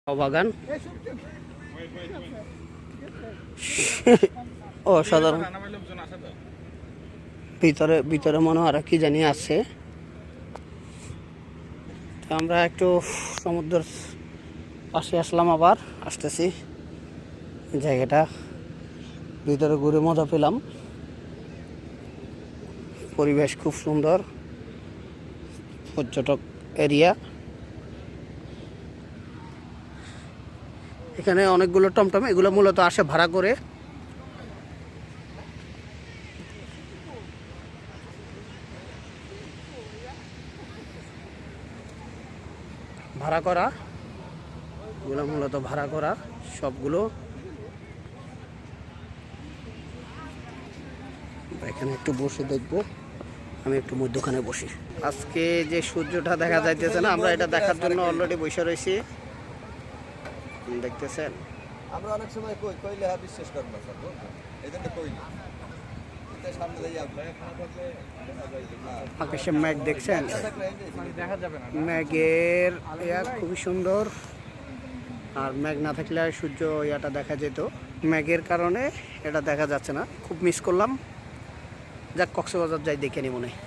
বাগান ও সাধারণ ভিতরে ভিতরে মনে হয় কি জানি আছে। আমরা একটু সমুদ্রের পাশে আসলাম, আবার আসতেছি। জায়গাটা ভিতরে ঘুরে মজা পেলাম, পরিবেশ খুব সুন্দর, পর্যটক এরিয়া। এখানে অনেকগুলো টমটম, এগুলো মূলত আসে ভাড়া করে। ভাড়া করা এগুলো মূলত ভাড়া করা সবগুলো। এখানে একটু বসে দেখবো, আমি একটু মধ্যখানে বসি। আজকে যে সূর্যটা দেখা যাইতেছে না, আমরা এটা দেখার জন্য অলরেডি বসে রয়েছি। দেখতেছেন, আমরা অনেক সময় কইলে বিশ্বাস করব না স্যার, এইজন্য কইলি আকাশে মেঘ দেখছেন, মেঘের খুবই সুন্দর। আর মেঘ না থাকলে সূর্য ইয়াটা দেখা যেত, মেঘের কারণে এটা দেখা যাচ্ছে না। খুব মিস করলাম। যাক, কক্সবাজার যাই দেখে নি মনে হয়।